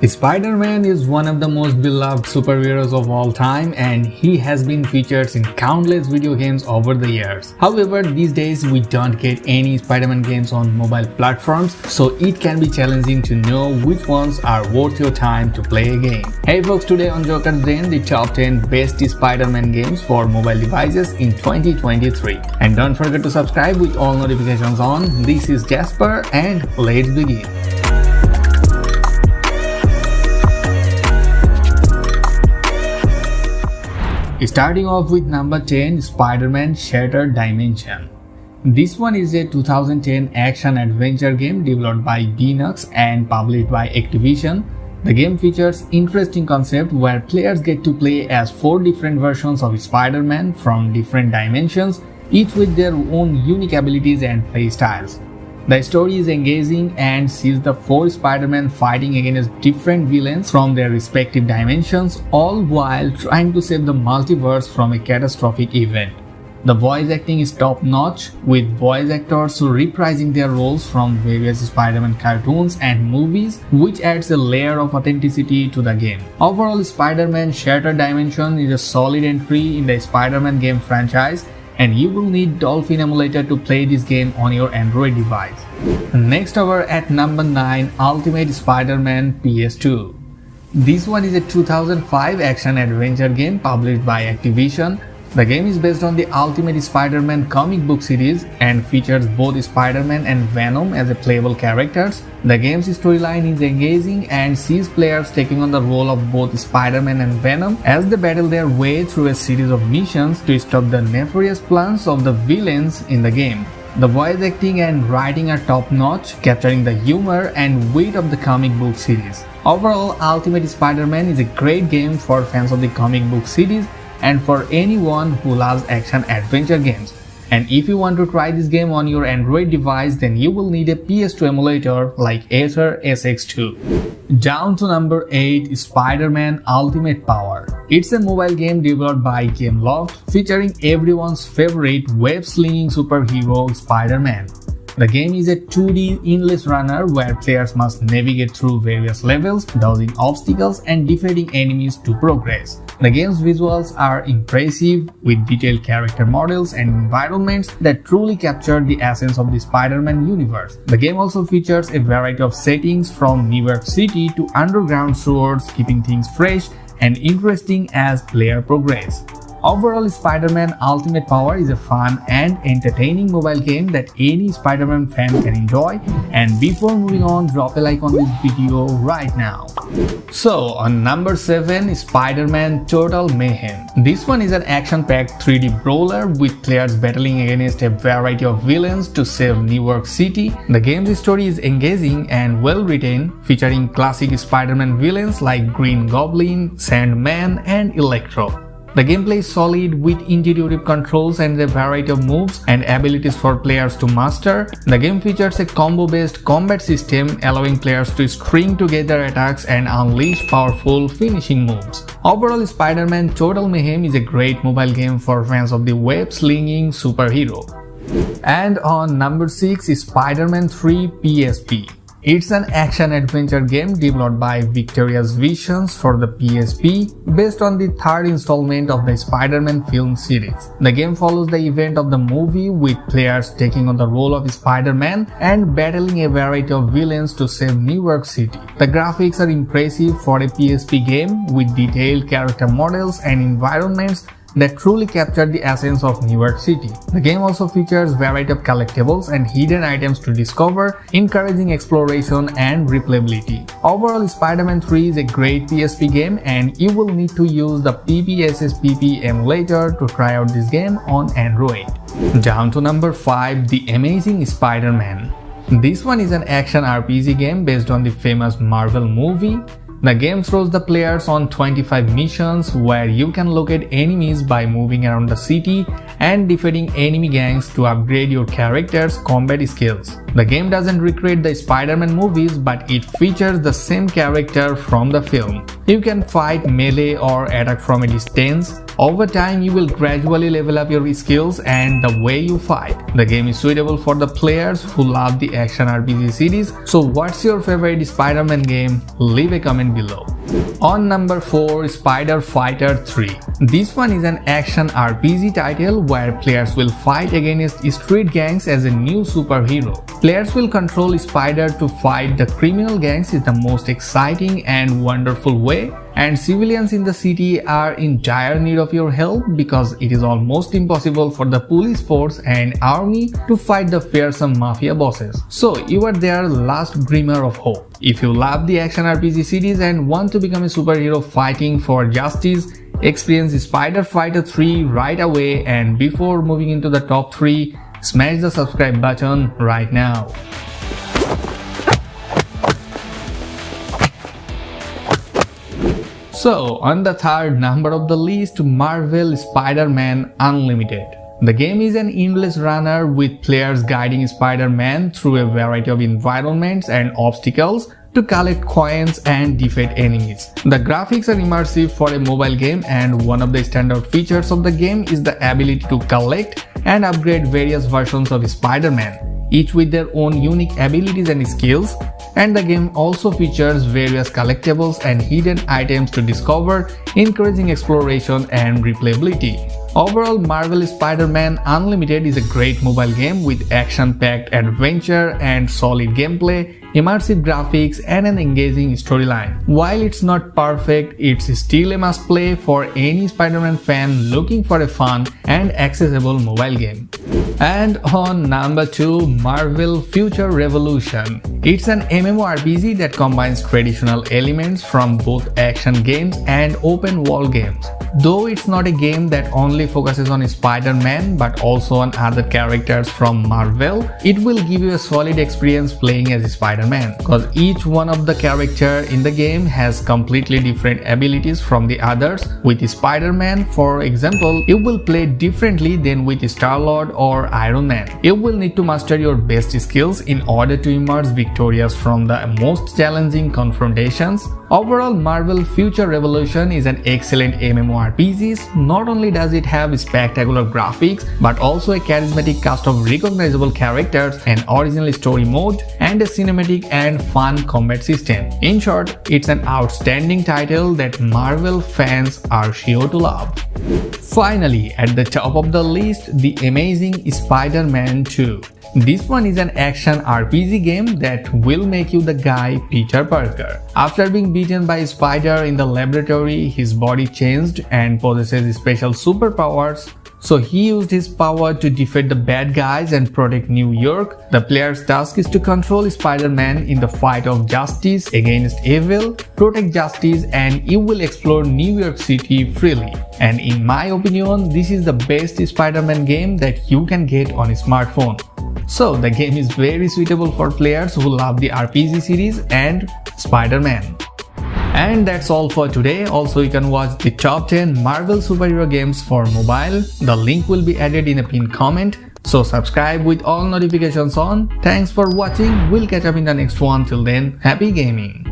Spider Man is one of the most beloved superheroes of all time, and he has been featured in countless video games over the years. However, these days we don't get any Spider Man games on mobile platforms, so it can be challenging to know which ones are worth your time to play a game. Hey folks, today on Joker's Den, the top 10 best Spider Man games for mobile devices in 2023. And don't forget to subscribe with all notifications on. This is Jasper and let's begin. Starting off with number 10, Spider-Man Shattered Dimension. This one is a 2010 action-adventure game developed by Beanox and published by Activision. The game features interesting concept where players get to play as 4 different versions of Spider-Man from different dimensions, each with their own unique abilities and play styles. The story is engaging and sees the 4 Spider-Man fighting against different villains from their respective dimensions, all while trying to save the multiverse from a catastrophic event. The voice acting is top-notch, with voice actors reprising their roles from various Spider-Man cartoons and movies, which adds a layer of authenticity to the game. Overall, Spider-Man Shattered Dimension is a solid entry in the Spider-Man game franchise, and you will need Dolphin emulator to play this game on your Android device. Next over at number 9, Ultimate Spider-Man PS2. This one is a 2005 action-adventure game published by Activision. The game is based on the Ultimate Spider-Man comic book series and features both Spider-Man and Venom as playable characters. The game's storyline is engaging and sees players taking on the role of both Spider-Man and Venom as they battle their way through a series of missions to stop the nefarious plans of the villains in the game. The voice acting and writing are top-notch, capturing the humor and weight of the comic book series. Overall, Ultimate Spider-Man is a great game for fans of the comic book series and for anyone who loves action-adventure games. And if you want to try this game on your Android device, then you will need a PS2 emulator like Acer SX2. Down to number 8, Spider-Man Ultimate Power. It's a mobile game developed by Gameloft, featuring everyone's favorite web-slinging superhero Spider-Man. The game is a 2D endless runner where players must navigate through various levels, dodging obstacles and defeating enemies to progress. The game's visuals are impressive, with detailed character models and environments that truly capture the essence of the Spider-Man universe. The game also features a variety of settings from New York City to underground sewers, keeping things fresh and interesting as players progress. Overall, Spider-Man Ultimate Power is a fun and entertaining mobile game that any Spider-Man fan can enjoy. And before moving on, drop a like on this video right now. So, on number 7, Spider-Man Total Mayhem. This one is an action-packed 3D brawler with players battling against a variety of villains to save New York City. The game's story is engaging and well-written, featuring classic Spider-Man villains like Green Goblin, Sandman, and Electro. The gameplay is solid with intuitive controls and a variety of moves and abilities for players to master. The game features a combo-based combat system allowing players to string together attacks and unleash powerful finishing moves. Overall, Spider-Man Total Mayhem is a great mobile game for fans of the web-slinging superhero. And on number 6 is Spider-Man 3 PSP. It's an action-adventure game developed by Victoria's Visions for the PSP, based on the 3rd installment of the Spider-Man film series. The game follows the event of the movie, with players taking on the role of Spider-Man and battling a variety of villains to save New York City. The graphics are impressive for a PSP game, with detailed character models and environments that truly capture the essence of New York City. The game also features variety of collectibles and hidden items to discover, encouraging exploration and replayability. Overall, Spider-Man 3 is a great PSP game, and you will need to use the PPSSPP emulator to try out this game on Android. Down to number 5, The Amazing Spider-Man. This one is an action RPG game based on the famous Marvel movie. The game throws the players on 25 missions where you can locate enemies by moving around the city and defeating enemy gangs to upgrade your character's combat skills. The game doesn't recreate the Spider-Man movies, but it features the same character from the film. You can fight melee or attack from a distance. Over time, you will gradually level up your skills and the way you fight. The game is suitable for the players who love the action RPG series. So what's your favorite Spider-Man game? Leave a comment below. On number 4, Spider Fighter 3. This one is an action RPG title where players will fight against street gangs as a new superhero. Players will control Spider to fight the criminal gangs in the most exciting and wonderful way, and civilians in the city are in dire need of your help because it is almost impossible for the police force and army to fight the fearsome mafia bosses. So you are their last glimmer of hope. If you love the action RPG series and want to become a superhero fighting for justice, experience Spider Fighter 3 right away, and before moving into the top 3, smash the subscribe button right now. So, on the third number of the list, Marvel Spider-Man Unlimited. The game is an endless runner with players guiding Spider-Man through a variety of environments and obstacles to collect coins and defeat enemies. The graphics are immersive for a mobile game, and one of the standout features of the game is the ability to collect and upgrade various versions of Spider-Man, each with their own unique abilities and skills. And the game also features various collectibles and hidden items to discover, encouraging exploration and replayability. Overall, Marvel Spider-Man Unlimited is a great mobile game with action-packed adventure and solid gameplay, immersive graphics, and an engaging storyline. While it's not perfect, it's still a must-play for any Spider-Man fan looking for a fun and accessible mobile game. And on number 2, Marvel Future Revolution. It's an MMORPG that combines traditional elements from both action games and open world games. Though it's not a game that only focuses on Spider-Man but also on other characters from Marvel, it will give you a solid experience playing as Spider-Man, because each one of the characters in the game has completely different abilities from the others. With Spider-Man, for example, you will play differently than with Star-Lord or Iron Man. You will need to master your best skills in order to emerge victorious from the most challenging confrontations. Overall, Marvel Future Revolution is an excellent MMORPG. Not only does it have spectacular graphics, but also a charismatic cast of recognizable characters, an original story mode, and a cinematic and fun combat system. In short, it's an outstanding title that Marvel fans are sure to love. Finally, at the top of the list, the Amazing Spider-Man 2. This one is an action RPG game that will make you the guy Peter Parker. After being beaten by a spider in the laboratory, his body changed and possesses special superpowers. So he used his power to defeat the bad guys and protect New York. The player's task is to control Spider-Man in the fight of justice against evil, protect justice, and you will explore New York City freely. And in my opinion, this is the best Spider-Man game that you can get on a smartphone. So the game is very suitable for players who love the RPG series and Spider-Man. And that's all for today. Also, you can watch the top 10 Marvel superhero games for mobile. The link will be added in a pinned comment. So subscribe with all notifications on. Thanks for watching. We'll catch up in the next one. Till then, happy gaming.